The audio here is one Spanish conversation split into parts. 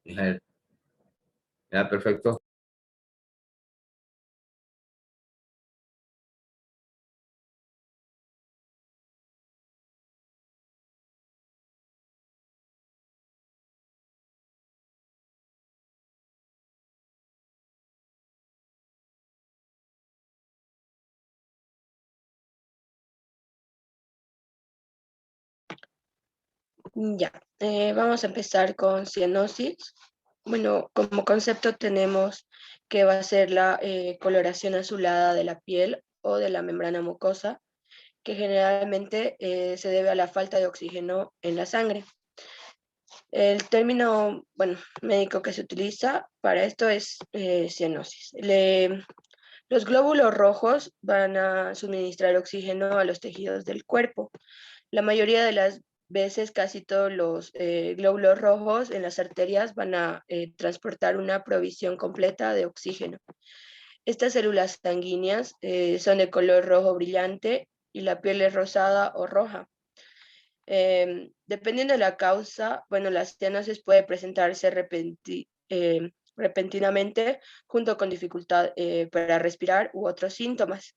Mijael. Ya, perfecto. Ya, vamos a empezar con cianosis. Bueno, como concepto tenemos que va a ser la coloración azulada de la piel o de la membrana mucosa, que generalmente se debe a la falta de oxígeno en la sangre. El término, bueno, médico que se utiliza para esto es cianosis. Los glóbulos rojos van a suministrar oxígeno a los tejidos del cuerpo. La mayoría de las veces, casi todos los glóbulos rojos en las arterias van a transportar una provisión completa de oxígeno. Estas células sanguíneas son de color rojo brillante y la piel es rosada o roja. Dependiendo de la causa, bueno, la cianosis puede presentarse repentinamente junto con dificultad para respirar u otros síntomas.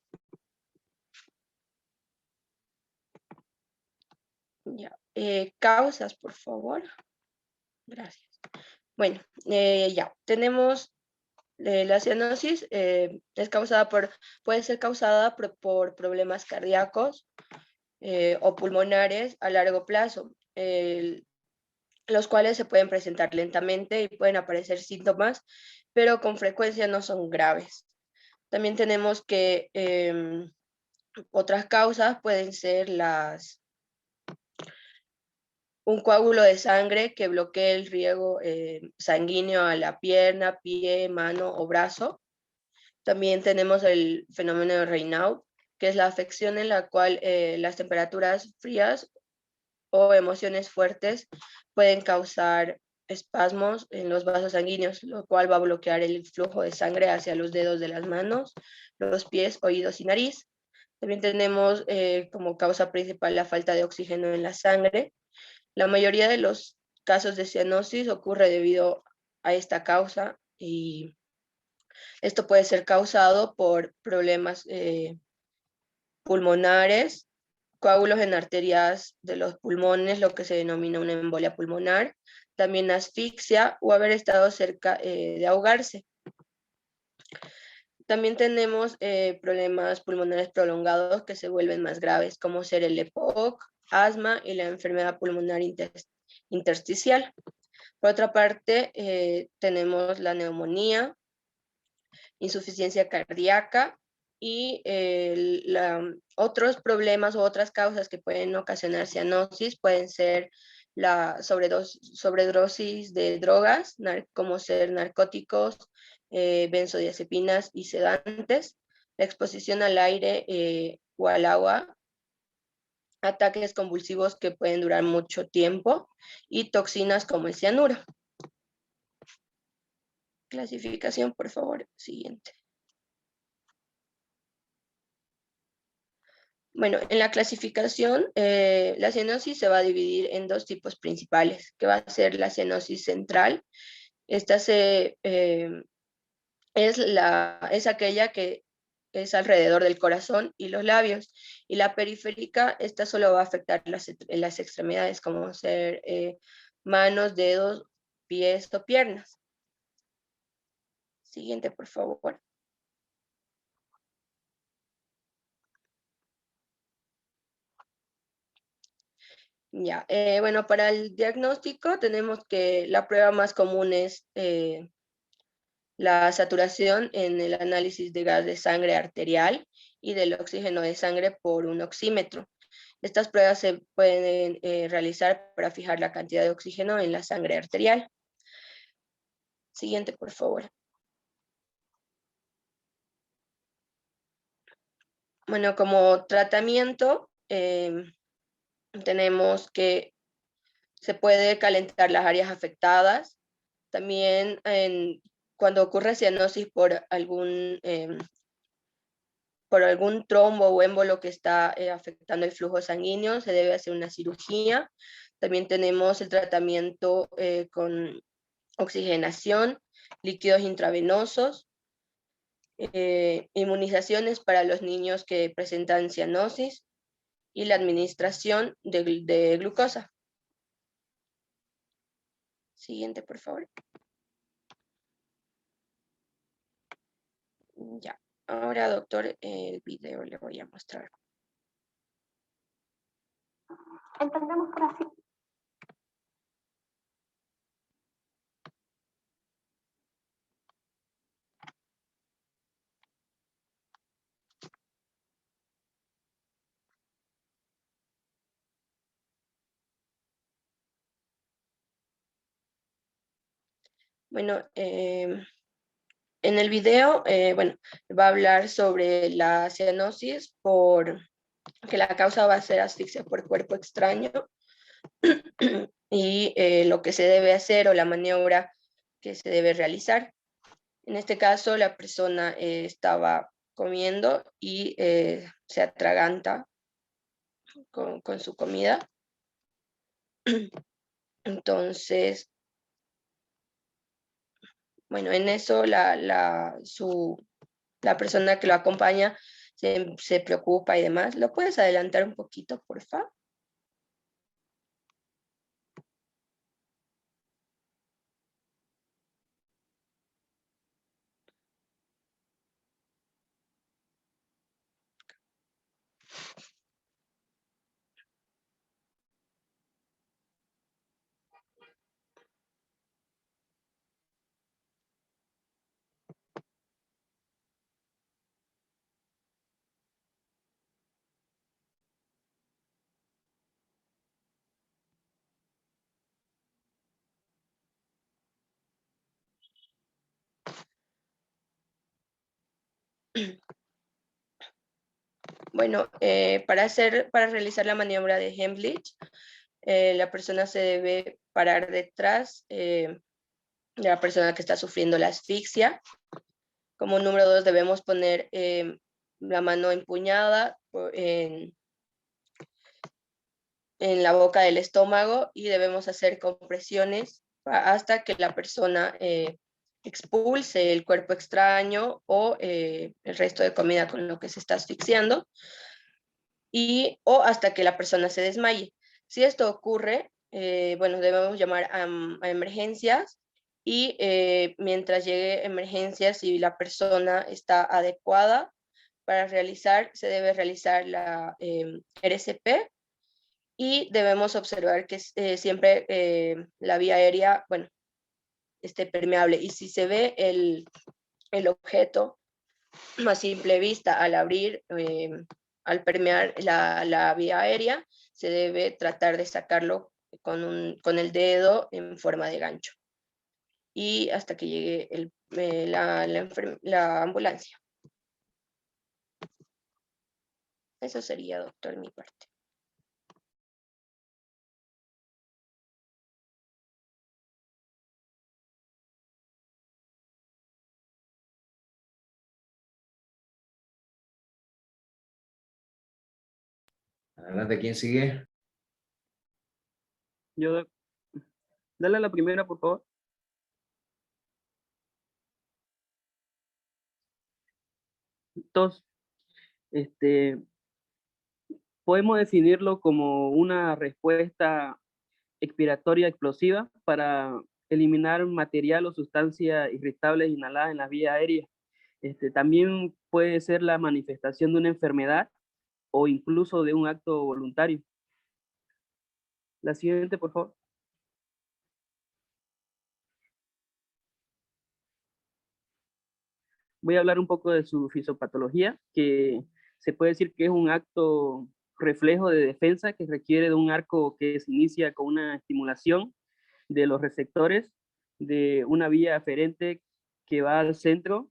Ya. Causas, por favor. Gracias. Bueno, ya, tenemos la cianosis, puede ser causada por problemas cardíacos o pulmonares a largo plazo, los cuales se pueden presentar lentamente y pueden aparecer síntomas, pero con frecuencia no son graves. También tenemos que otras causas pueden ser un coágulo de sangre que bloquee el riego sanguíneo a la pierna, pie, mano o brazo. También tenemos el fenómeno de Raynaud, que es la afección en la cual las temperaturas frías o emociones fuertes pueden causar espasmos en los vasos sanguíneos, lo cual va a bloquear el flujo de sangre hacia los dedos de las manos, los pies, oídos y nariz. También tenemos como causa principal la falta de oxígeno en la sangre. La mayoría de los casos de cianosis ocurre debido a esta causa y esto puede ser causado por problemas pulmonares, coágulos en arterias de los pulmones, lo que se denomina una embolia pulmonar, también asfixia o haber estado cerca de ahogarse. También tenemos problemas pulmonares prolongados que se vuelven más graves, como ser el EPOC, asma y la enfermedad pulmonar intersticial. Por otra parte, tenemos la neumonía, insuficiencia cardíaca y otros problemas o otras causas que pueden ocasionar cianosis pueden ser la sobredosis de drogas, como ser narcóticos, benzodiazepinas y sedantes, la exposición al aire o al agua, ataques convulsivos que pueden durar mucho tiempo y toxinas como el cianuro. Clasificación, por favor, siguiente. Bueno, en la clasificación, la cianosis se va a dividir en dos tipos principales, que va a ser la cianosis central. Esta es aquella que es alrededor del corazón y los labios. Y la periférica, esta solo va a afectar las extremidades, como ser manos, dedos, pies o piernas. Siguiente, por favor. Ya, bueno, para el diagnóstico tenemos que la prueba más común es la saturación en el análisis de gas de sangre arterial y del oxígeno de sangre por un oxímetro. Estas pruebas se pueden realizar para fijar la cantidad de oxígeno en la sangre arterial. Siguiente, por favor. Bueno, como tratamiento, tenemos que se puede calentar las áreas afectadas. También cuando ocurre cianosis por algún trombo o émbolo que está afectando el flujo sanguíneo, se debe hacer una cirugía. También tenemos el tratamiento con oxigenación, líquidos intravenosos, inmunizaciones para los niños que presentan cianosis y la administración de glucosa. Siguiente, por favor. Ya. Ahora, doctor, el video le voy a mostrar. Entendemos por así. Bueno, en el video, bueno, va a hablar sobre la cianosis que la causa va a ser asfixia por cuerpo extraño y lo que se debe hacer o la maniobra que se debe realizar. En este caso, la persona estaba comiendo y se atraganta con su comida. Entonces, bueno, en eso la persona que lo acompaña se preocupa y demás. ¿Lo puedes adelantar un poquito, por favor? Bueno, para realizar la maniobra de Heimlich, la persona se debe parar detrás de la persona que está sufriendo la asfixia. Como número 2 debemos poner la mano empuñada en la boca del estómago y debemos hacer compresiones hasta que la persona expulse el cuerpo extraño o el resto de comida con lo que se está asfixiando o hasta que la persona se desmaye. Si esto ocurre, bueno, debemos llamar a emergencias y mientras llegue emergencias y la persona está adecuada se debe realizar la RCP y debemos observar que siempre la vía aérea, bueno, esté permeable. Y si se ve el objeto a simple vista al abrir, al permear la vía aérea, se debe tratar de sacarlo con el dedo en forma de gancho. Y hasta que llegue la ambulancia. Eso sería, doctor, mi parte. Adelante, ¿quién sigue? Yo, dale a la primera, por favor. Entonces, podemos definirlo como una respuesta expiratoria explosiva para eliminar material o sustancias irritables inhaladas en las vías aéreas. También puede ser la manifestación de una enfermedad o incluso de un acto voluntario. La siguiente, por favor. Voy a hablar un poco de su fisiopatología, que se puede decir que es un acto reflejo de defensa que requiere de un arco que se inicia con una estimulación de los receptores de una vía aferente que va al centro,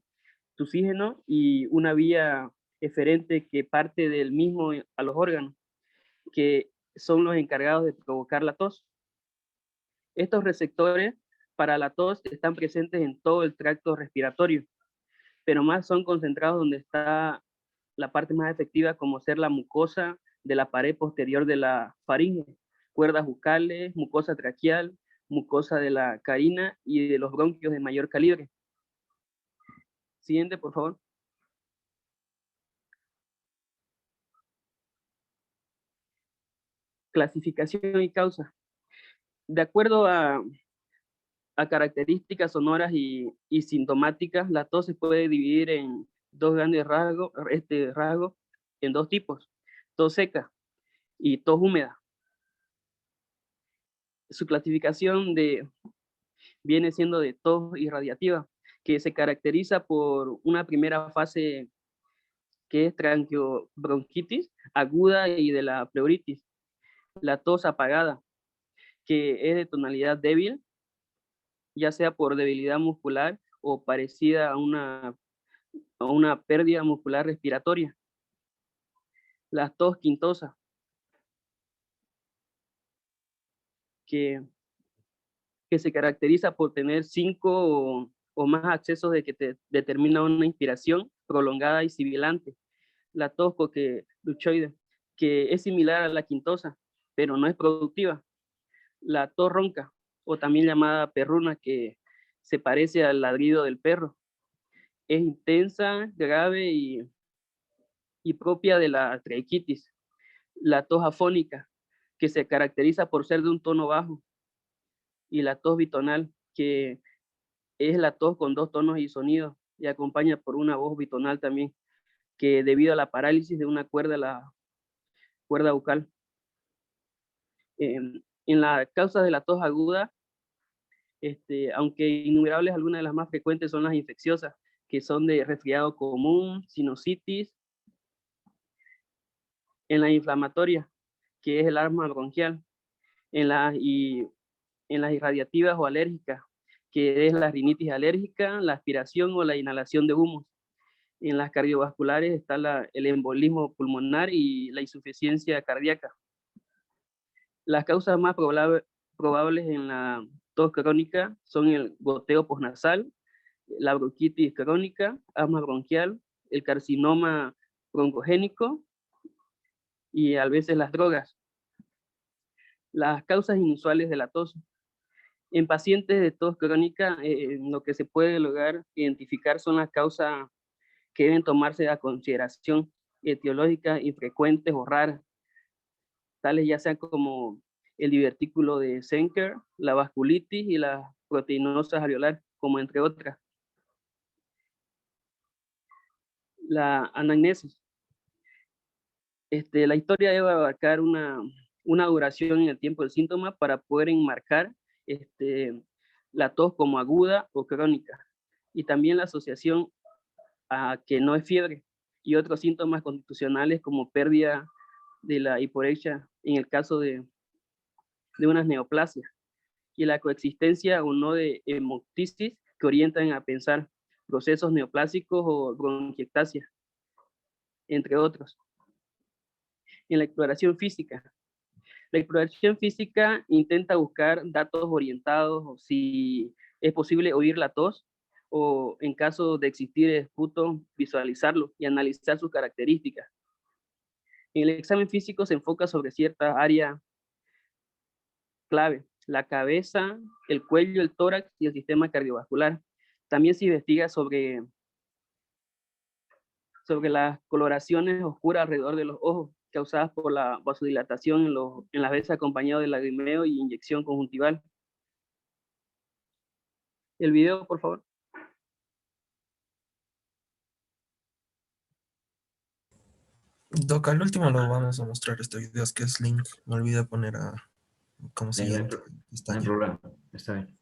su oxígeno, y una vía eferente que parte del mismo a los órganos, que son los encargados de provocar la tos. Estos receptores para la tos están presentes en todo el tracto respiratorio, pero más son concentrados donde está la parte más efectiva, como ser la mucosa de la pared posterior de la faringe, cuerdas bucales, mucosa traqueal, mucosa de la carina y de los bronquios de mayor calibre. Siguiente, por favor. Clasificación y causa. De acuerdo a características sonoras y sintomáticas, la tos se puede dividir en dos grandes rasgos, en dos tipos: tos seca y tos húmeda. Su clasificación viene siendo de tos irradiativa, que se caracteriza por una primera fase que es tranqueobronquitis aguda y de la pleuritis. La tos apagada, que es de tonalidad débil, ya sea por debilidad muscular o parecida a una pérdida muscular respiratoria. La tos quintosa, que se caracteriza por tener 5 o más accesos de que determina una inspiración prolongada y sibilante. La tos coqueluchoide, que es similar a la quintosa, pero no es productiva. La tos ronca, o también llamada perruna, que se parece al ladrido del perro. Es intensa, grave y propia de la traiquitis. La tos afónica, que se caracteriza por ser de un tono bajo. Y la tos bitonal, que es la tos con 2 tonos y sonidos, y acompaña por una voz bitonal también, que debido a la parálisis de una cuerda, la cuerda bucal. En la causa de la tos aguda, aunque innumerables, algunas de las más frecuentes son las infecciosas, que son de resfriado común, sinusitis. En la inflamatoria, que es el asma bronquial. En las irradiativas o alérgicas, que es la rinitis alérgica, la aspiración o la inhalación de humos. En las cardiovasculares está el embolismo pulmonar y la insuficiencia cardíaca. Las causas más probables en la tos crónica son el goteo postnasal, la bronquitis crónica, asma bronquial, el carcinoma broncogénico y a veces las drogas. Las causas inusuales de la tos. En pacientes de tos crónica, lo que se puede lograr identificar son las causas que deben tomarse a consideración, etiológicas, infrecuentes o raras, tales ya sean como el divertículo de Zenker, la vasculitis y la proteinosa alveolar, como entre otras. La anamnesis. La historia debe abarcar una duración en el tiempo del síntoma para poder enmarcar la tos como aguda o crónica, y también la asociación a que no es fiebre y otros síntomas constitucionales como pérdida de la hiporexia en el caso de unas neoplasias, y la coexistencia o no de hemoptisis que orientan a pensar procesos neoplásicos o bronquiectasia, entre otros. En la exploración física. La exploración física intenta buscar datos orientados o si es posible oír la tos, o en caso de existir esputo, visualizarlo y analizar sus características. En el examen físico se enfoca sobre ciertas áreas clave: la cabeza, el cuello, el tórax y el sistema cardiovascular. También se investiga sobre las coloraciones oscuras alrededor de los ojos, causadas por la vasodilatación en las veces, acompañado de lagrimeo y inyección conjuntival. El video, por favor. Doc, al último lo vamos a mostrar este video, que es link. Me olvidé poner como Sí, no hay siguiente. no hay problema, está bien.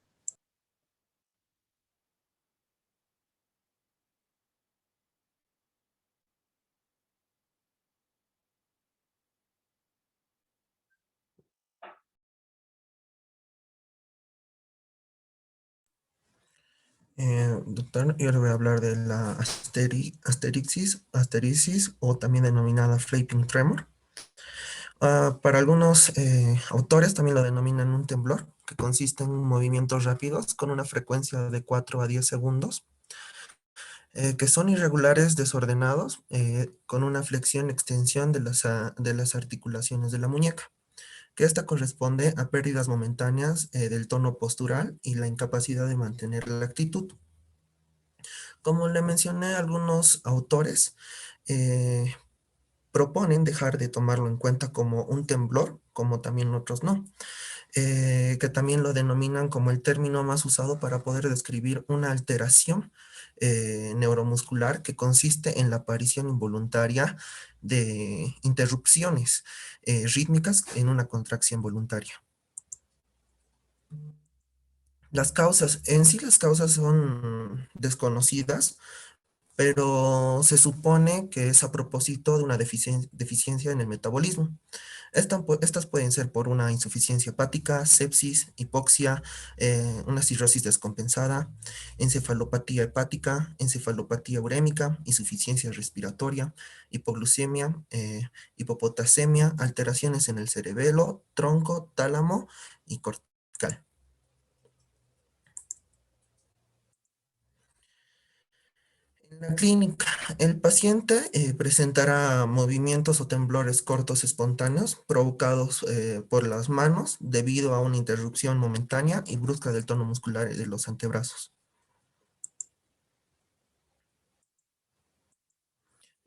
Doctor, yo le voy a hablar de la asterisis o también denominada flapping tremor. Para algunos autores también lo denominan un temblor, que consiste en movimientos rápidos con una frecuencia de 4 a 10 segundos, que son irregulares, desordenados, con una flexión-extensión de las articulaciones de la muñeca. que esta corresponde a pérdidas momentáneas del tono postural y la incapacidad de mantener la actitud. Como le mencioné, algunos autores eh, proponen dejar de tomarlo en cuenta como un temblor, como también otros no, que también lo denominan como el término más usado para poder describir una alteración neuromuscular que consiste en la aparición involuntaria de interrupciones rítmicas en una contracción voluntaria. Las causas son desconocidas, pero se supone que es a propósito de una deficiencia en el metabolismo. Estas pueden ser por una insuficiencia hepática, sepsis, hipoxia, una cirrosis descompensada, encefalopatía hepática, encefalopatía urémica, insuficiencia respiratoria, hipoglucemia, hipopotasemia, alteraciones en el cerebelo, tronco, tálamo y cortical. En la clínica, el paciente presentará movimientos o temblores cortos espontáneos provocados por las manos debido a una interrupción momentánea y brusca del tono muscular de los antebrazos.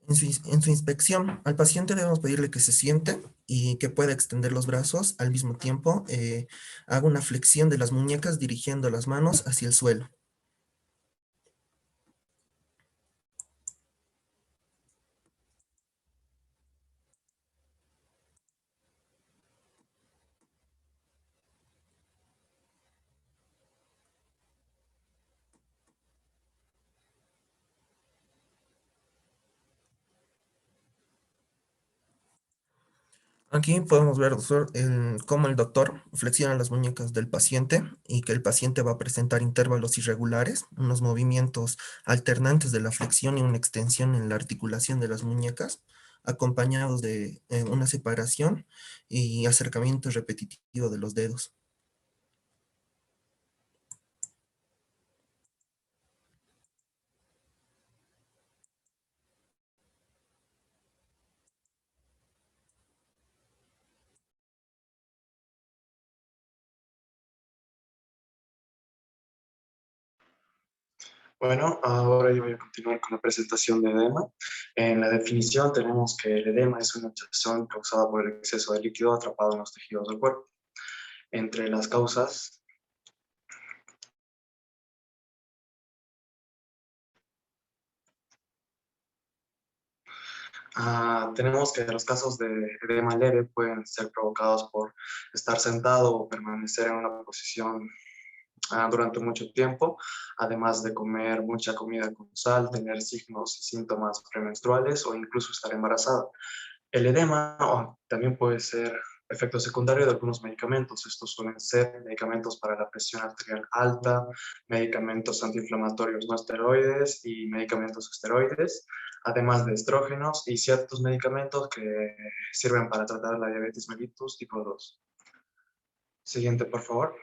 En su inspección, al paciente debemos pedirle que se siente y que pueda extender los brazos al mismo tiempo. Haga una flexión de las muñecas dirigiendo las manos hacia el suelo. Aquí podemos ver cómo el doctor flexiona las muñecas del paciente y que el paciente va a presentar intervalos irregulares, unos movimientos alternantes de la flexión y una extensión en la articulación de las muñecas, acompañados de una separación y acercamiento repetitivo de los dedos. Bueno, ahora yo voy a continuar con la presentación de edema. En la definición tenemos que el edema es una hinchazón causada por el exceso de líquido atrapado en los tejidos del cuerpo. Entre las causas tenemos que los casos de edema leve pueden ser provocados por estar sentado o permanecer en una posición durante mucho tiempo, además de comer mucha comida con sal, tener signos y síntomas premenstruales o incluso estar embarazada. El edema también puede ser efecto secundario de algunos medicamentos. Estos suelen ser medicamentos para la presión arterial alta, medicamentos antiinflamatorios no esteroides y medicamentos esteroides, además de estrógenos y ciertos medicamentos que sirven para tratar la diabetes mellitus tipo 2. Siguiente, por favor.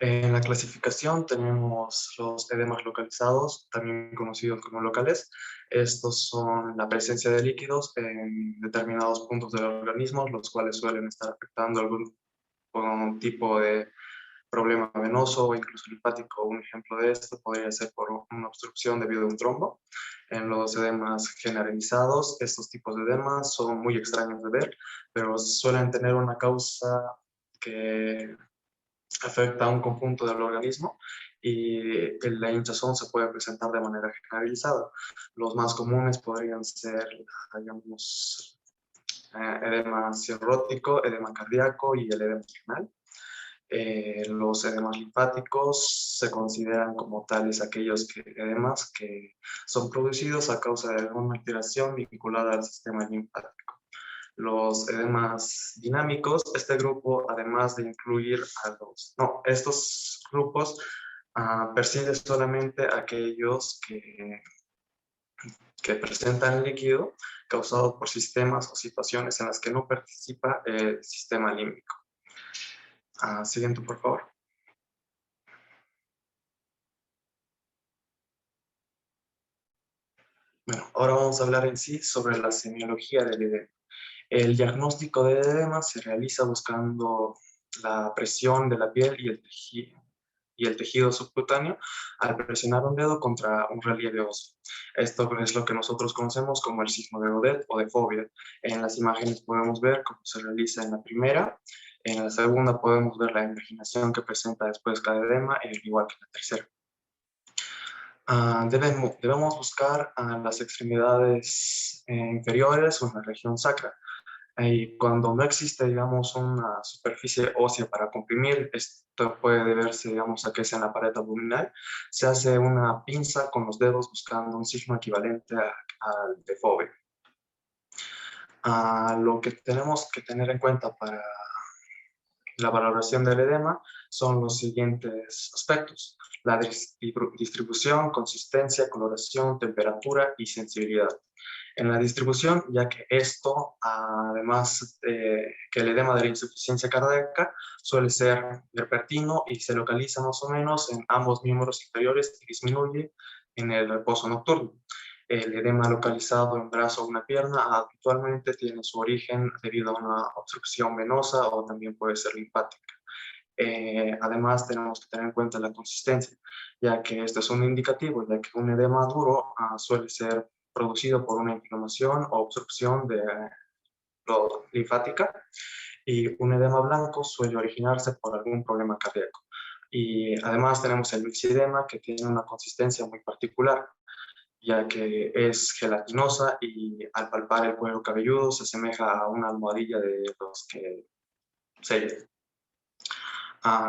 En la clasificación tenemos los edemas localizados, también conocidos como locales. Estos son la presencia de líquidos en determinados puntos del organismo, los cuales suelen estar afectando algún tipo de problema venoso o incluso linfático. Un ejemplo de esto podría ser por una obstrucción debido a un trombo. En los edemas generalizados, estos tipos de edemas son muy extraños de ver, pero suelen tener una causa que afecta a un conjunto del organismo y la hinchazón se puede presentar de manera generalizada. Los más comunes podrían ser, digamos, edema cirrótico, edema cardíaco y el edema renal. Los edemas linfáticos se consideran como tales aquellos edemas que son producidos a causa de alguna alteración vinculada al sistema linfático. Los edemas dinámicos, este grupo, además de incluir estos grupos persiguen solamente aquellos que presentan líquido causado por sistemas o situaciones en las que no participa el sistema límbico. Siguiente, por favor. Bueno, ahora vamos a hablar en sí sobre la semiología del edema. El diagnóstico de edema se realiza buscando la presión de la piel y el tejido subcutáneo al presionar un dedo contra un relieve óseo. Esto es lo que nosotros conocemos como el signo de Godet o de fobia. En las imágenes podemos ver cómo se realiza en la primera. En la segunda podemos ver la imaginación que presenta después cada edema, igual que en la tercera. Debemos buscar las extremidades inferiores o en la región sacra. Y cuando no existe, digamos, una superficie ósea para comprimir, esto puede deberse, digamos, a que es en la pared abdominal, se hace una pinza con los dedos buscando un signo equivalente al de fobia. Lo que tenemos que tener en cuenta para la valoración del edema son los siguientes aspectos: la distribución, consistencia, coloración, temperatura y sensibilidad. En la distribución, ya que esto, además que el edema de la insuficiencia cardíaca suele ser vespertino y se localiza más o menos en ambos miembros inferiores y disminuye en el reposo nocturno. El edema localizado en brazo o una pierna habitualmente tiene su origen debido a una obstrucción venosa o también puede ser linfática. Además, tenemos que tener en cuenta la consistencia, ya que esto es un indicativo, ya que un edema duro suele ser producido por una inflamación o obstrucción linfática, y un edema blanco suele originarse por algún problema cardíaco. Y además tenemos el mixedema, que tiene una consistencia muy particular, ya que es gelatinosa y al palpar el cuero cabelludo se asemeja a una almohadilla de los que sellan.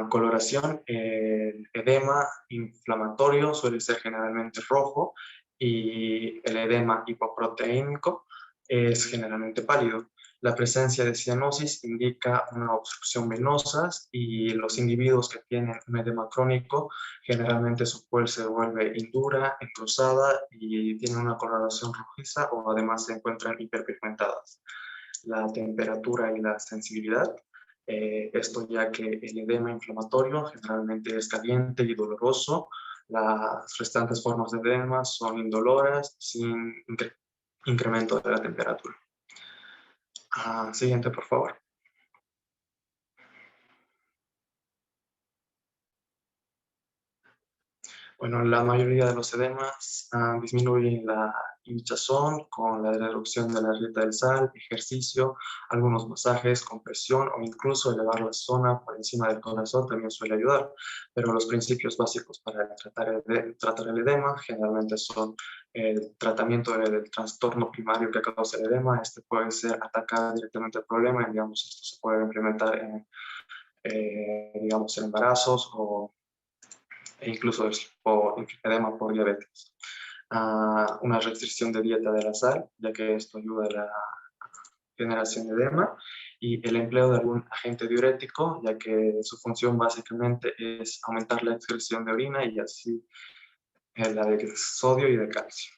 Coloración, el edema inflamatorio suele ser generalmente rojo y el edema hipoproteínico es generalmente pálido. La presencia de cianosis indica una obstrucción venosa y los individuos que tienen un edema crónico, generalmente su piel se vuelve indura, encruzada y tienen una coloración rojiza o además se encuentran hiperpigmentadas. La temperatura y la sensibilidad. Esto ya que el edema inflamatorio generalmente es caliente y doloroso. Las restantes formas de edema son indoloras, sin incremento de la temperatura. Siguiente, por favor. Bueno, la mayoría de los edemas disminuyen la hinchazón con la reducción de la dieta del sal, ejercicio, algunos masajes, compresión o incluso elevar la zona por encima del corazón también suele ayudar. Pero los principios básicos para tratar el edema generalmente son el tratamiento del trastorno primario que causa el edema. Este puede ser atacar directamente el problema, y, digamos, esto se puede implementar en, digamos, en embarazos e incluso por edema por diabetes. Una restricción de dieta de la sal, ya que esto ayuda a la generación de edema, y el empleo de algún agente diurético, ya que su función básicamente es aumentar la excreción de orina y así la de sodio y de calcio,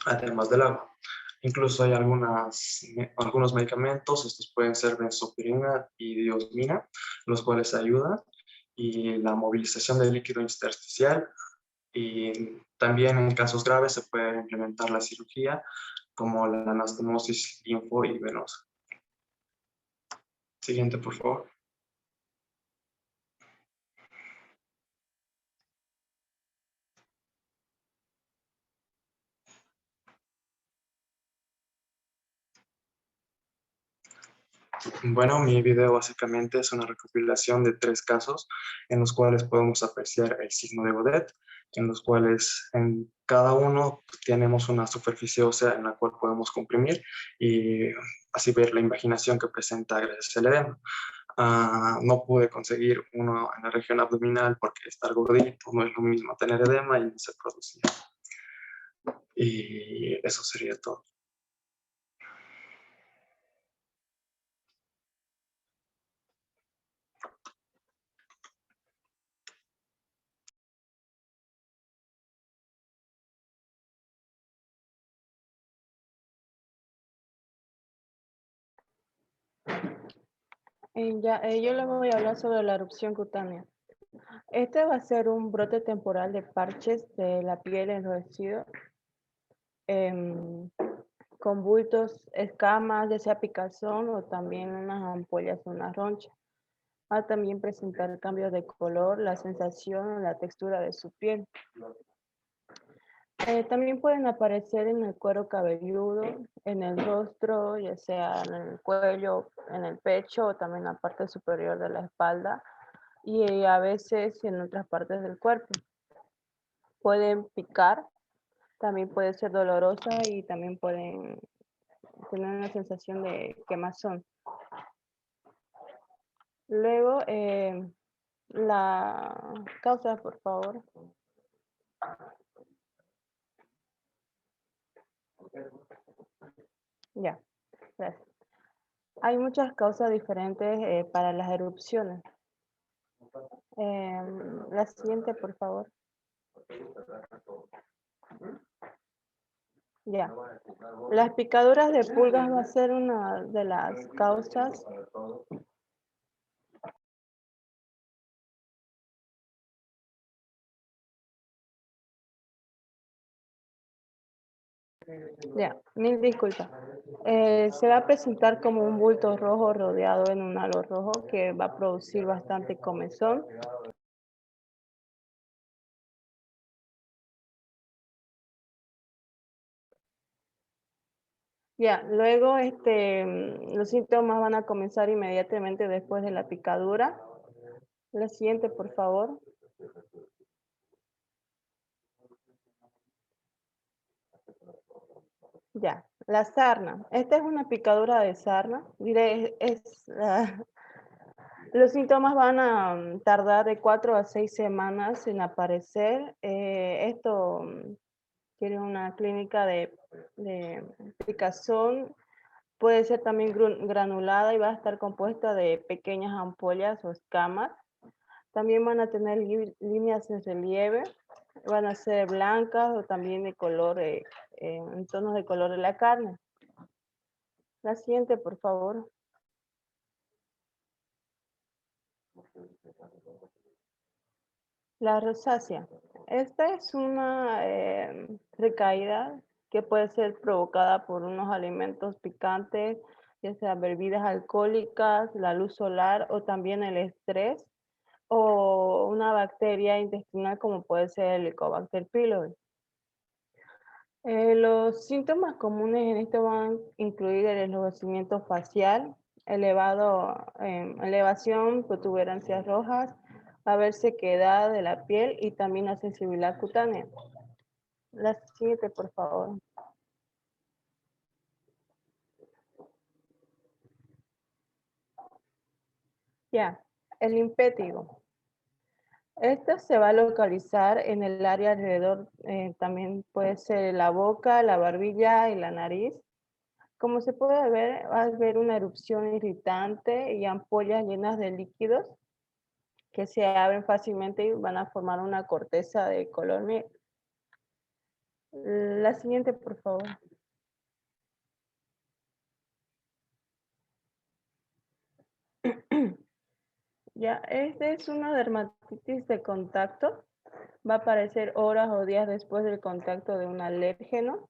además del agua. Incluso hay algunos medicamentos, estos pueden ser benzopirina y diosmina, los cuales ayudan, y la movilización del líquido intersticial. Y también en casos graves se puede implementar la cirugía como la anastomosis linfo y venosa. Siguiente, por favor. Bueno, mi video básicamente es una recopilación de 3 casos en los cuales podemos apreciar el signo de Godet, en los cuales en cada uno tenemos una superficie ósea en la cual podemos comprimir y así ver la imaginación que presenta gracias al edema. No pude conseguir uno en la región abdominal porque estar gordito no es lo mismo tener edema y no se producía. Y eso sería todo. Yo les voy a hablar sobre la erupción cutánea. Este va a ser un brote temporal de parches de la piel enrojecido con bultos, escamas, ya sea picazón o también unas ampollas o una roncha. Va a también presentar cambios de color, la sensación o la textura de su piel. También pueden aparecer en el cuero cabelludo, en el rostro, ya sea en el cuello, en el pecho o también en la parte superior de la espalda y a veces en otras partes del cuerpo. Pueden picar, también puede ser dolorosa y también pueden tener una sensación de quemazón. Luego, la causa, por favor. Ya, gracias. Hay muchas causas diferentes para las erupciones. La siguiente, por favor. Ya. Las picaduras de pulgas va a ser una de las causas. Ya, mil disculpas. Se va a presentar como un bulto rojo rodeado en un halo rojo que va a producir bastante comezón. Ya, luego los síntomas van a comenzar inmediatamente después de la picadura. La siguiente, por favor. Ya, la sarna. Esta es una picadura de sarna. Diré, los síntomas van a tardar de 4 a 6 semanas en aparecer. Esto tiene una clínica de picazón. Puede ser también granulada y va a estar compuesta de pequeñas ampollas o escamas. También van a tener líneas en relieve, van a ser blancas o también de color, en tonos de color de la carne. La siguiente, por favor. La rosácea. Esta es una recaída que puede ser provocada por unos alimentos picantes, ya sea bebidas alcohólicas, la luz solar o también el estrés o una bacteria intestinal como puede ser el Helicobacter pylori. Los síntomas comunes en esto van a incluir el enrojecimiento facial, elevación, protuberancias rojas, va a haber sequedad de la piel y también la sensibilidad cutánea. La siguiente, por favor. Ya, el impétigo. Este se va a localizar en el área alrededor, también puede ser la boca, la barbilla y la nariz. Como se puede ver, va a haber una erupción irritante y ampollas llenas de líquidos que se abren fácilmente y van a formar una corteza de color negro. La siguiente, por favor. Ya, este es una dermatitis de contacto. Va a aparecer horas o días después del contacto de un alérgeno.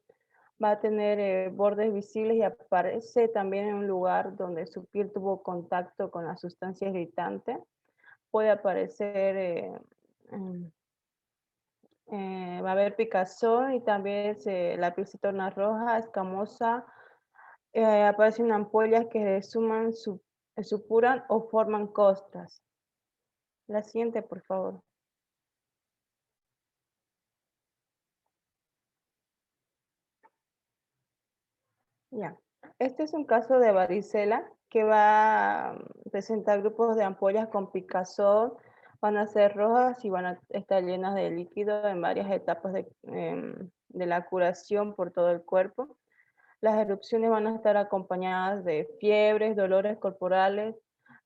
Va a tener bordes visibles y aparece también en un lugar donde su piel tuvo contacto con la sustancia irritante. Puede aparecer, va a haber picazón y también la piel se torna roja, escamosa. Aparecen ampollas que supuran o forman costras. La siguiente, por favor. Ya. Este es un caso de varicela que va a presentar grupos de ampollas con picazón, van a ser rojas y van a estar llenas de líquido en varias etapas de la curación por todo el cuerpo. Las erupciones van a estar acompañadas de fiebres, dolores corporales,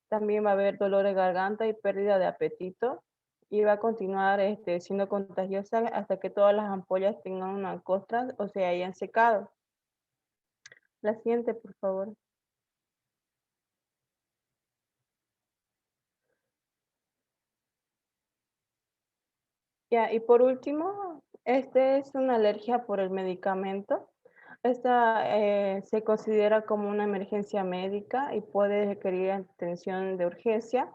también va a haber dolor de garganta y pérdida de apetito y va a continuar siendo contagiosa hasta que todas las ampollas tengan una costra o se hayan secado. La siguiente, por favor. Ya, y por último, Este es una alergia por el medicamento. Esta se considera como una emergencia médica y puede requerir atención de urgencia.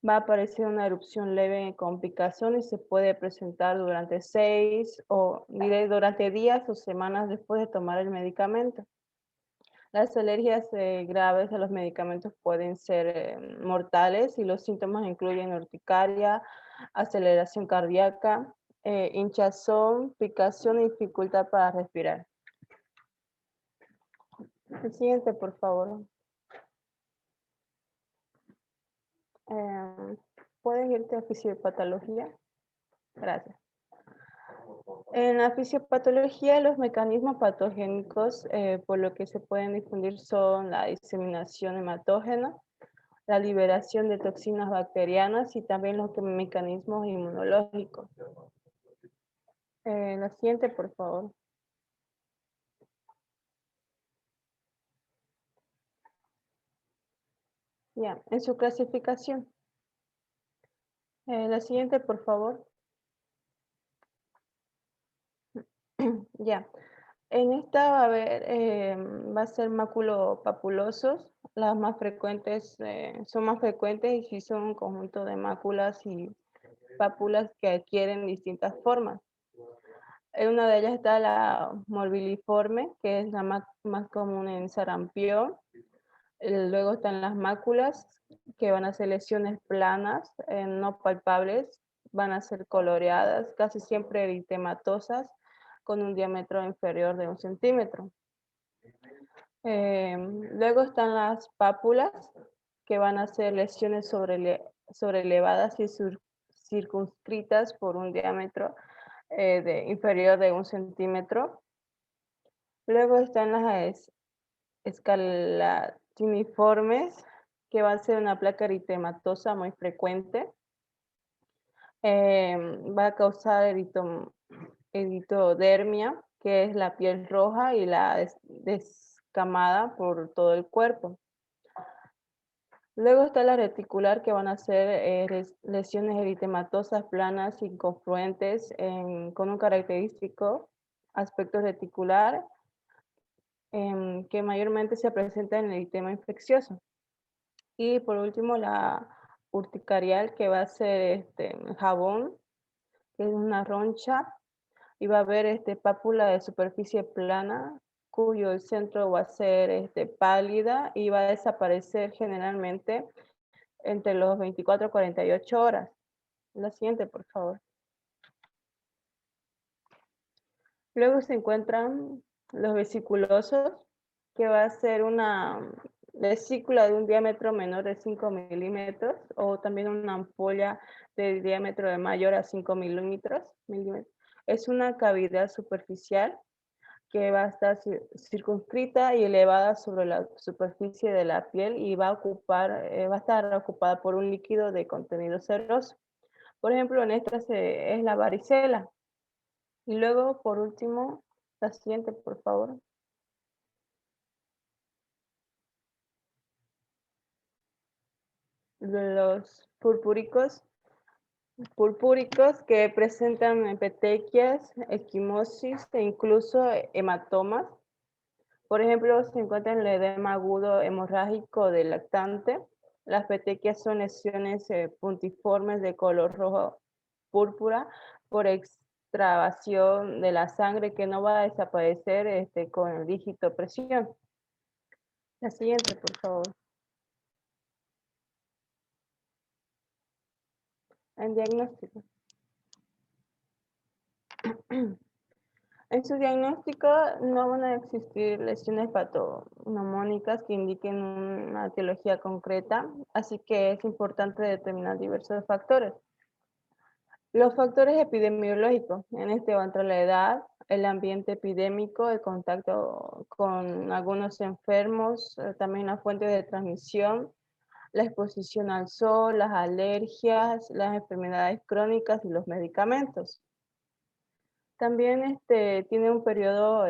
Va a aparecer una erupción leve con picazón y se puede presentar durante durante días o semanas después de tomar el medicamento. Las alergias graves a los medicamentos pueden ser mortales y los síntomas incluyen urticaria, aceleración cardíaca, hinchazón, picazón y dificultad para respirar. El siguiente, por favor. ¿Puedes irte a fisiopatología? Gracias. En la fisiopatología, los mecanismos patogénicos por lo que se pueden difundir son la diseminación hematógena, la liberación de toxinas bacterianas y también los mecanismos inmunológicos. La siguiente, por favor. Ya, en su clasificación. La siguiente, por favor. Ya. En esta va a haber, va a ser maculopapulosos. Las más frecuentes son más frecuentes y sí son un conjunto de máculas y pápulas que adquieren distintas formas. En una de ellas está la morbiliforme, que es la más común en sarampión. Luego están las máculas, que van a ser lesiones planas, no palpables, van a ser coloreadas, casi siempre eritematosas, con un diámetro inferior de 1 centímetro. Luego están las pápulas, que van a ser lesiones sobrelevadas y circunscritas por un diámetro inferior de 1 centímetro. Luego están las escalatiniformes, que va a ser una placa eritematosa muy frecuente. Va a causar eritodermia, que es la piel roja y la descamada por todo el cuerpo. Luego está la reticular, que van a ser lesiones eritematosas planas y confluentes con un característico aspecto reticular que mayormente se presenta en el eritema infeccioso. Y por último la urticarial, que va a ser jabón, que es una roncha, y va a haber pápula de superficie plana, cuyo centro va a ser pálida y va a desaparecer generalmente entre los 24 a 48 horas. La siguiente, por favor. Luego se encuentran los vesiculosos, que va a ser una vesícula de un diámetro menor de 5 milímetros o también una ampolla de diámetro de mayor a 5 milímetros. Es una cavidad superficial que va a estar circunscrita y elevada sobre la superficie de la piel y va a estar ocupada por un líquido de contenido seroso. Por ejemplo, en esta es la varicela. Y luego, por último, la siguiente, por favor. Los purpúricos que presentan petequias, esquimosis e incluso hematomas. Por ejemplo, se encuentra el edema agudo hemorrágico del lactante. Las petequias son lesiones puntiformes de color rojo púrpura por extravasación de la sangre que no va a desaparecer con el dígito presión. La siguiente, por favor. En diagnóstico. En su diagnóstico no van a existir lesiones patognomónicas que indiquen una etiología concreta, así que es importante determinar diversos factores. Los factores epidemiológicos, en este va a entrar la edad, el ambiente epidémico, el contacto con algunos enfermos, también las fuentes de transmisión, la exposición al sol, las alergias, las enfermedades crónicas y los medicamentos. También tiene un periodo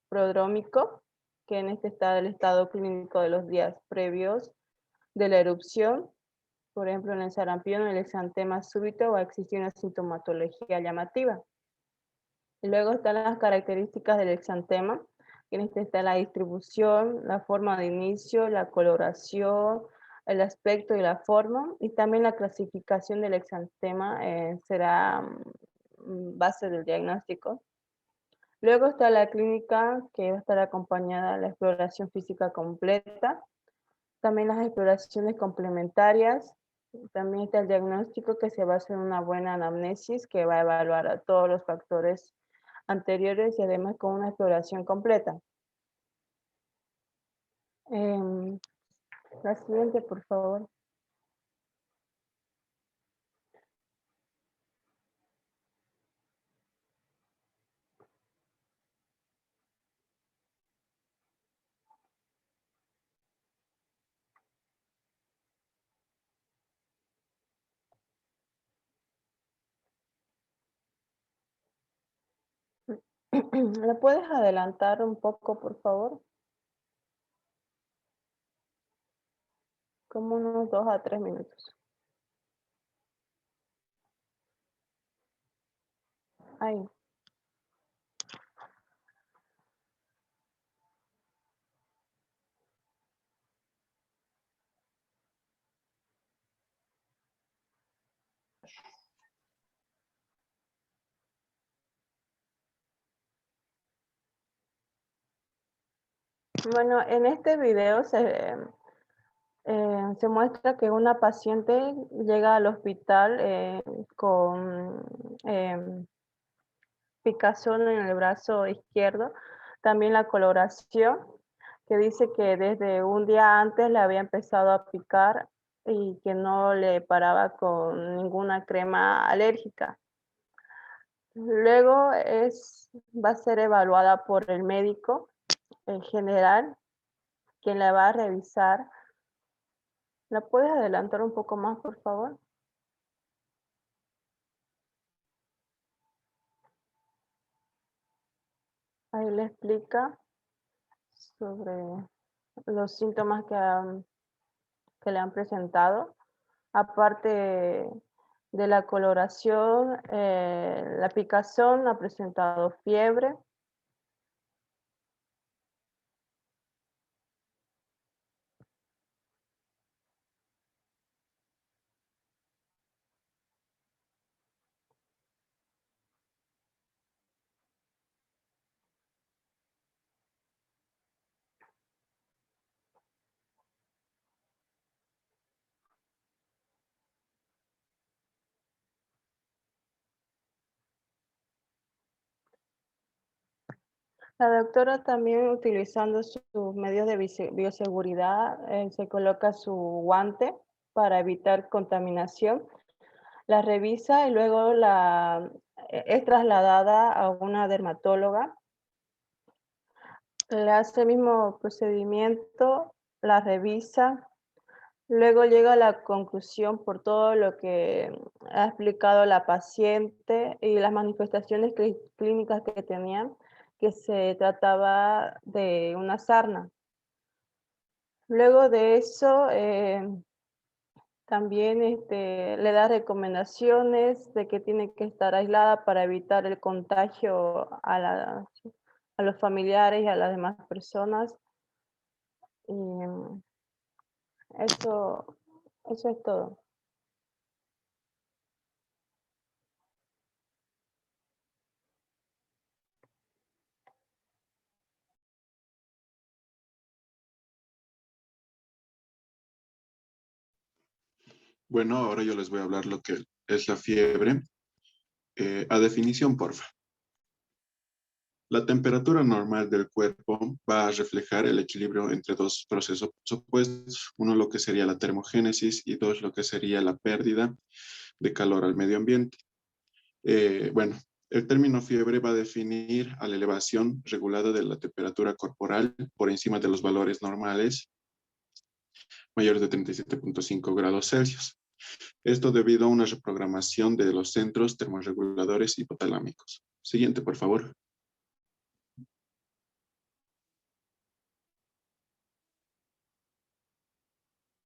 prodrómico, que en este está el estado clínico de los días previos de la erupción. Por ejemplo, en el sarampión o el exantema súbito va a existir una sintomatología llamativa. Luego están las características del exantema. En este está la distribución, la forma de inicio, la coloración, el aspecto y la forma, y también la clasificación del exantema será base del diagnóstico. Luego está la clínica, que va a estar acompañada de la exploración física completa, también las exploraciones complementarias, también está el diagnóstico, que se basa en una buena anamnesis que va a evaluar a todos los factores anteriores y además con una exploración completa. La siguiente, por favor. ¿Le puedes adelantar un poco, por favor? Como unos 2 a 3 minutos. Ahí. Bueno, en este video se muestra que una paciente llega al hospital con picazón en el brazo izquierdo, también la coloración, que dice que desde un día antes le había empezado a picar y que no le paraba con ninguna crema alérgica. Luego va a ser evaluada por el médico en general, quien la va a revisar. ¿La puedes adelantar un poco más, por favor? Ahí le explica sobre los síntomas que le han presentado. Aparte de la coloración, la picazón ha presentado fiebre. La doctora también, utilizando sus medios de bioseguridad, se coloca su guante para evitar contaminación, la revisa y luego es trasladada a una dermatóloga. Le hace el mismo procedimiento, la revisa, luego llega a la conclusión por todo lo que ha explicado la paciente y las manifestaciones clínicas que tenían, que se trataba de una sarna. Luego de eso, también le da recomendaciones de que tiene que estar aislada para evitar el contagio a los familiares y a las demás personas. Y eso es todo. Bueno, ahora yo les voy a hablar lo que es la fiebre. A definición, porfa. La temperatura normal del cuerpo va a reflejar el equilibrio entre dos procesos opuestos. Uno, lo que sería la termogénesis, y dos, lo que sería la pérdida de calor al medio ambiente. Bueno, el término fiebre va a definir a la elevación regulada de la temperatura corporal por encima de los valores normales mayores de 37.5 grados Celsius. Esto debido a una reprogramación de los centros termorreguladores hipotalámicos. Siguiente, por favor.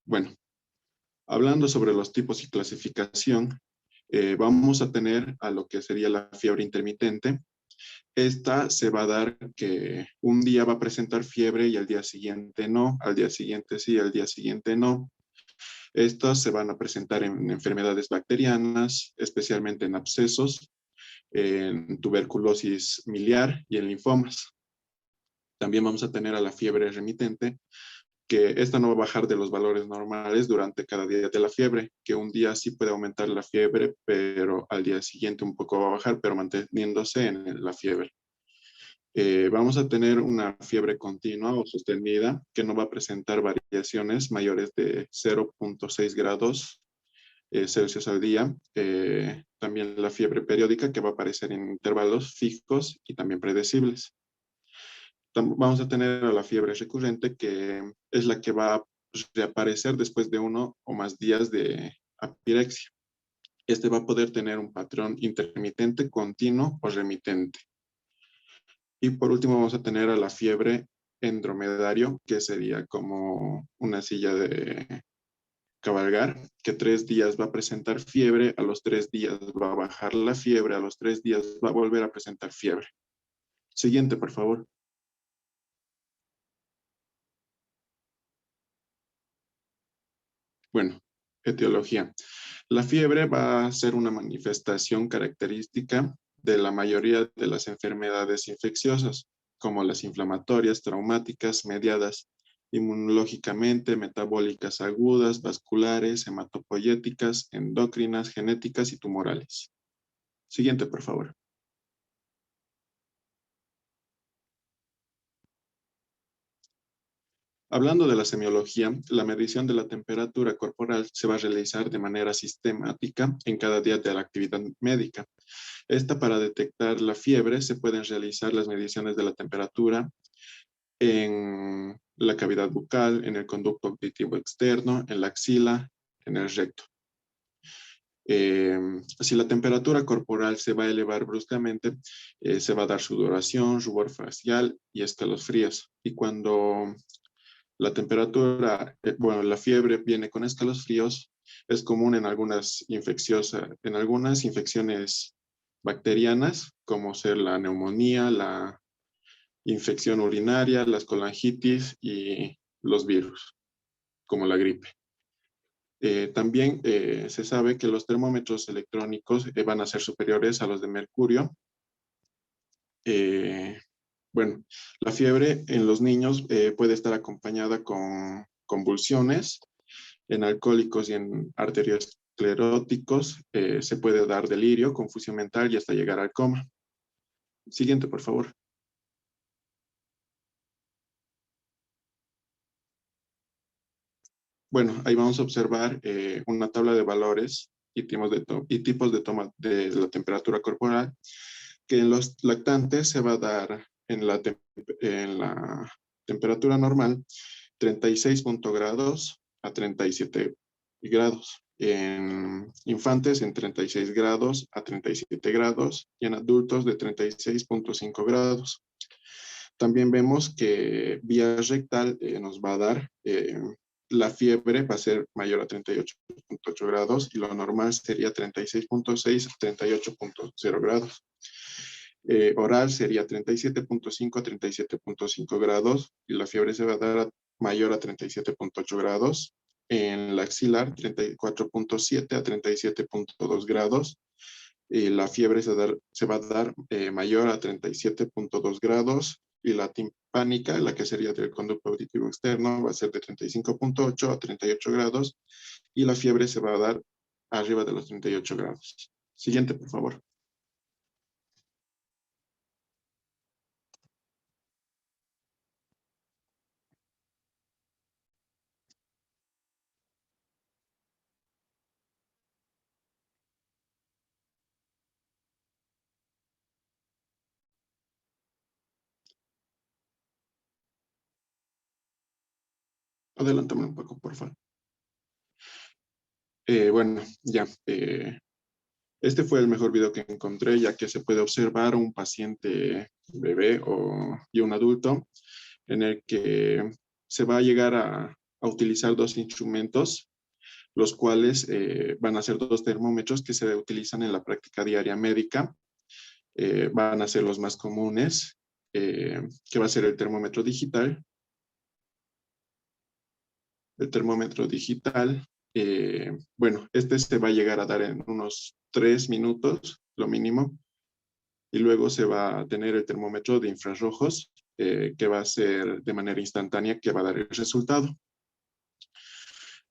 Bueno, hablando sobre los tipos y clasificación, vamos a tener a lo que sería la fiebre intermitente, Esta se va a dar que un día va a presentar fiebre y al día siguiente no, al día siguiente sí, al día siguiente no. Estas se van a presentar en enfermedades bacterianas, especialmente en abscesos, en tuberculosis miliar y en linfomas. También vamos a tener a la fiebre remitente, que esta no va a bajar de los valores normales durante cada día de la fiebre, que un día sí puede aumentar la fiebre, pero al día siguiente un poco va a bajar, pero manteniéndose en la fiebre. Vamos a tener una fiebre continua o sostenida que no va a presentar variaciones mayores de 0.6 grados Celsius al día. También la fiebre periódica que va a aparecer en intervalos fijos y también predecibles. Vamos a tener a la fiebre recurrente, que es la que va a reaparecer después de 1 o más días de apirexia. Este va a poder tener un patrón intermitente, continuo o remitente. Y por último vamos a tener a la fiebre en dromedario, que sería como una silla de cabalgar, que 3 días va a presentar fiebre, a los 3 días va a bajar la fiebre, a los 3 días va a volver a presentar fiebre. Siguiente, por favor. Bueno, etiología. La fiebre va a ser una manifestación característica de la mayoría de las enfermedades infecciosas, como las inflamatorias, traumáticas, mediadas inmunológicamente, metabólicas agudas, vasculares, hematopoyéticas, endocrinas, genéticas y tumorales. Siguiente, por favor. Hablando de la semiología, la medición de la temperatura corporal se va a realizar de manera sistemática en cada día de la actividad médica. Esta, para detectar la fiebre, se pueden realizar las mediciones de la temperatura en la cavidad bucal, en el conducto auditivo externo, en la axila, en el recto. Si la temperatura corporal se va a elevar bruscamente, se va a dar sudoración, rubor facial y escalofríos. Y cuando la temperatura, la fiebre viene con escalofríos, es común en algunas infecciones bacterianas, como ser la neumonía, la infección urinaria, las colangitis y los virus, como la gripe. También se sabe que los termómetros electrónicos van a ser superiores a los de mercurio. La fiebre en los niños puede estar acompañada con convulsiones. En alcohólicos y en arterioscleróticos se puede dar delirio, confusión mental y hasta llegar al coma. Siguiente, por favor. Bueno, ahí vamos a observar una tabla de valores y tipos de toma de la temperatura corporal, que en los lactantes se va a dar en la temperatura normal 36 grados a 37 grados. En infantes en 36 grados a 37 grados y en adultos de 36.5 grados. También vemos que vía rectal nos va a dar la fiebre va a ser mayor a 38.8 grados y lo normal sería 36.6 a 38.0 grados. Oral sería 37.5 a 37.5 grados y la fiebre se va a dar mayor a 37.8 grados. En la axilar 34.7 a 37.2 grados. La fiebre se va a dar mayor a 37.2 grados y la timpánica, la que sería del conducto auditivo externo, va a ser de 35.8 a 38 grados y la fiebre se va a dar arriba de los 38 grados. Siguiente, por favor. Adelántame un poco, por favor. Este fue el mejor video que encontré, ya que se puede observar un paciente bebé y un adulto en el que se va a llegar a utilizar dos instrumentos, los cuales van a ser dos termómetros que se utilizan en la práctica diaria médica. van a ser los más comunes, que va a ser el termómetro digital. El termómetro digital, bueno, este se va a llegar a dar en unos 3 minutos, lo mínimo, y luego se va a tener el termómetro de infrarrojos, que va a ser de manera instantánea, que va a dar el resultado.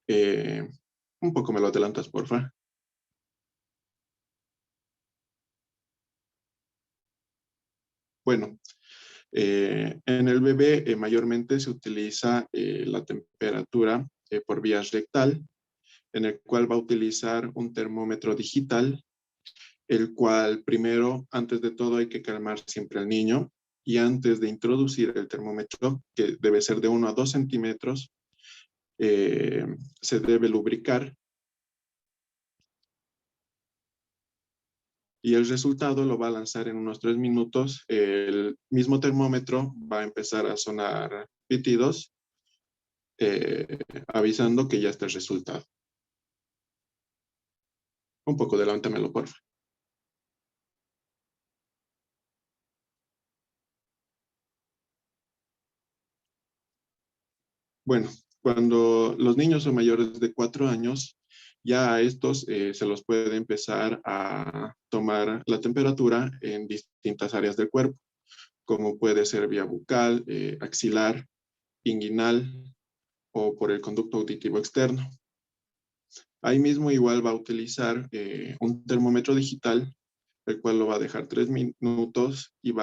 Un poco me lo adelantas, porfa. Bueno, en el bebé mayormente se utiliza la temperatura por vía rectal, en el cual va a utilizar un termómetro digital, el cual primero, antes de todo, hay que calmar siempre al niño, y antes de introducir el termómetro, que debe ser de 1 a 2 centímetros, se debe lubricar, y el resultado lo va a lanzar en unos 3 minutos. El mismo termómetro va a empezar a sonar pitidos, avisando que ya está el resultado. Un poco, adelántamelo, por favor. Bueno, cuando los niños son mayores de 4 años, ya a estos se los puede empezar a tomar la temperatura en distintas áreas del cuerpo, como puede ser vía bucal, axilar, inguinal o por el conducto auditivo externo. Ahí mismo igual va a utilizar un termómetro digital, el cual lo va a dejar 3 minutos y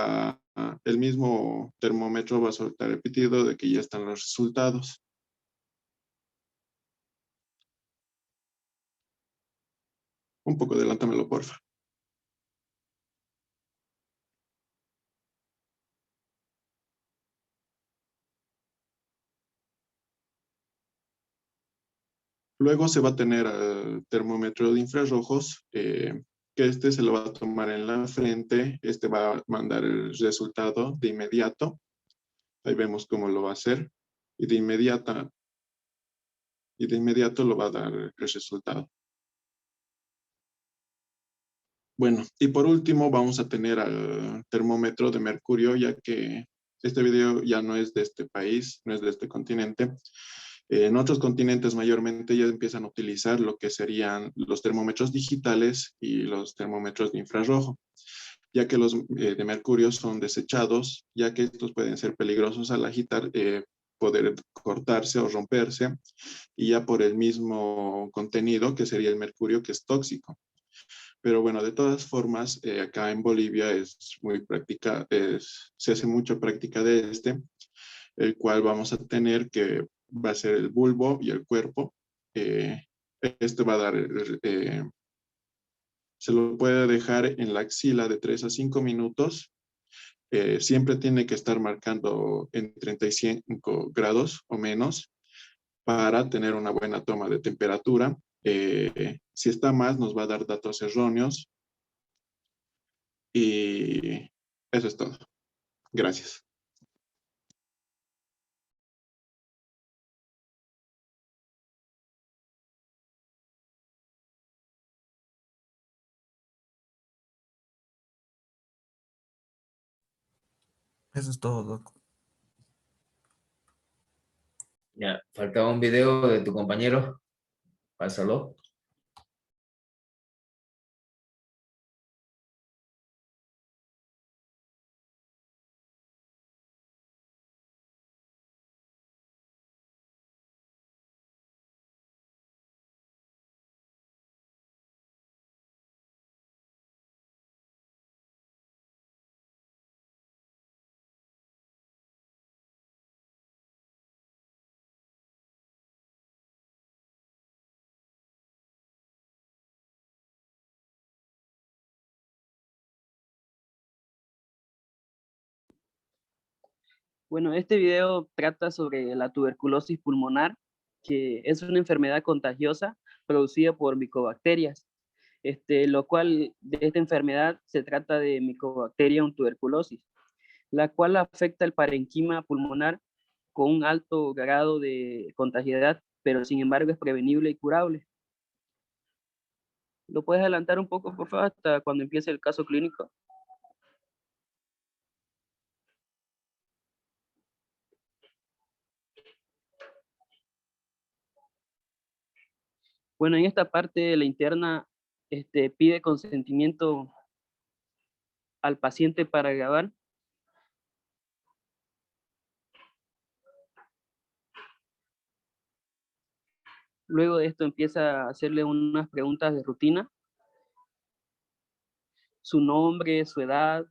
el mismo termómetro va a soltar el pitido de que ya están los resultados. Un poco, adelántamelo, porfa. Luego se va a tener el termómetro de infrarrojos, que este se lo va a tomar en la frente. Este va a mandar el resultado de inmediato. Ahí vemos cómo lo va a hacer. Y de inmediato lo va a dar el resultado. Bueno, y por último vamos a tener al termómetro de mercurio, ya que este video ya no es de este país, no es de este continente. En otros continentes mayormente ya empiezan a utilizar lo que serían los termómetros digitales y los termómetros de infrarrojo, ya que los de mercurio son desechados, ya que estos pueden ser peligrosos al agitar, poder cortarse o romperse, y ya por el mismo contenido que sería el mercurio, que es tóxico. Pero bueno, de todas formas, acá en Bolivia se hace mucha práctica de el cual vamos a tener que va a ser el bulbo y el cuerpo. Este va a dar, se lo puede dejar en la axila de 3 a 5 minutos. Siempre tiene que estar marcando en 35 grados o menos para tener una buena toma de temperatura. Si está más, nos va a dar datos erróneos. Y eso es todo. Gracias. Eso es todo, Doc. Ya, faltaba un video de tu compañero. Pásalo. Bueno, este video trata sobre la tuberculosis pulmonar, que es una enfermedad contagiosa producida por micobacterias, lo cual de esta enfermedad se trata de Mycobacterium tuberculosis, la cual afecta el parenquima pulmonar con un alto grado de contagiedad, pero sin embargo es prevenible y curable. ¿Lo puedes adelantar un poco, por favor, hasta cuando empiece el caso clínico? Bueno, en esta parte la interna pide consentimiento al paciente para grabar. Luego de esto empieza a hacerle unas preguntas de rutina. Su nombre, su edad.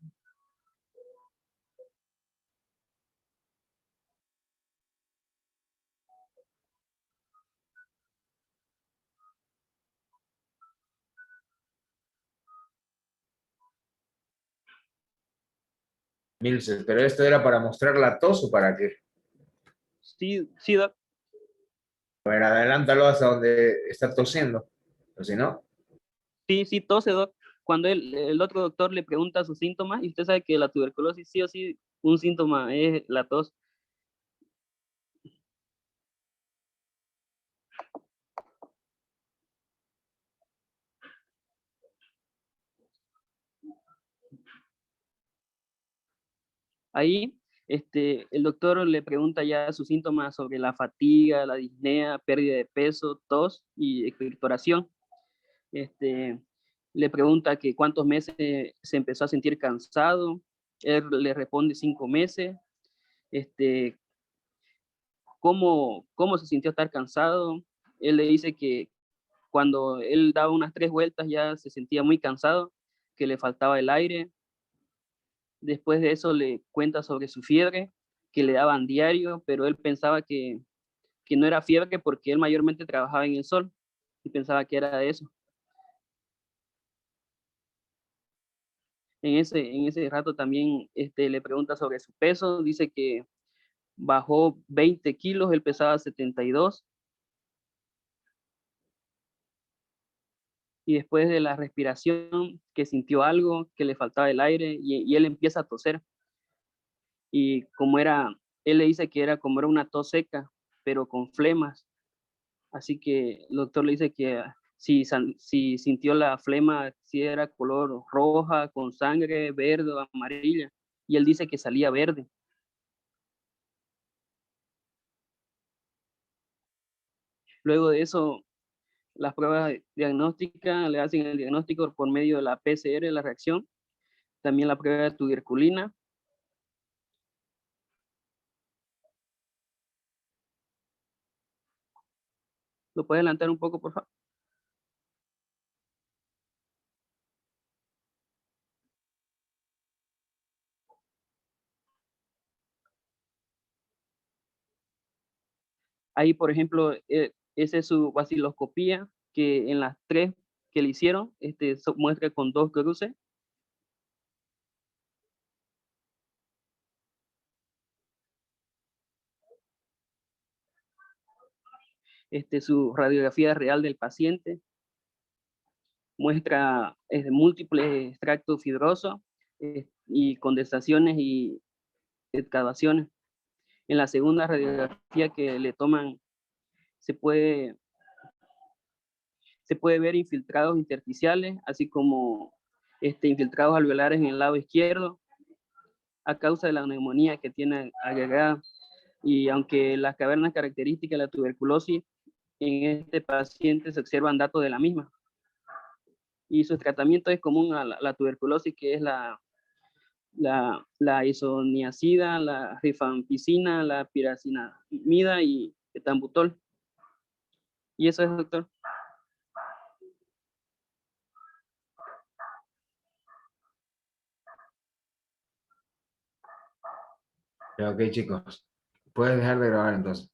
Milce, pero esto era para mostrar la tos o para qué. Sí, sí, doc. A ver, adelántalo hasta donde está tosiendo. O si no, Sí, sí, tose, doc. Cuando el otro doctor le pregunta sus síntomas, y usted sabe que la tuberculosis sí o sí, un síntoma es la tos. Ahí, el doctor le pregunta ya sus síntomas sobre la fatiga, la disnea, pérdida de peso, tos y expectoración. Le pregunta que cuántos meses se empezó a sentir cansado. Él le responde 5 meses. ¿Cómo se sintió estar cansado? Él le dice que cuando él daba unas 3 vueltas ya se sentía muy cansado, que le faltaba el aire. Después de eso le cuenta sobre su fiebre, que le daban diario, pero él pensaba que no era fiebre porque él mayormente trabajaba en el sol y pensaba que era de eso. En ese rato también le pregunta sobre su peso, dice que bajó 20 kilos, él pesaba 72. Y después de la respiración, que sintió algo, que le faltaba el aire y él empieza a toser. Y él le dice que era como era una tos seca, pero con flemas. Así que el doctor le dice que si sintió la flema, si era color roja, con sangre, verde o amarilla. Y él dice que salía verde. Luego de eso, las pruebas diagnósticas le hacen el diagnóstico por medio de la PCR, la reacción. También la prueba de tuberculina. ¿Lo puedes adelantar un poco, por favor? Ahí, por ejemplo, esa es su vaciloscopía, que en las 3 que le hicieron, muestra con 2 cruces. Su radiografía real del paciente muestra múltiples extractos fibrosos y condensaciones y excavaciones. En la segunda radiografía que le toman, se puede ver infiltrados intersticiales, así como infiltrados alveolares en el lado izquierdo, a causa de la neumonía que tiene agregada. Y aunque las cavernas características de la tuberculosis, en este paciente se observan datos de la misma. Y su tratamiento es común a la tuberculosis, que es la isoniazida, la rifampicina, la piracinamida y etambutol. Y eso es, doctor. ya, ok, chicos. Puedes dejar de grabar entonces.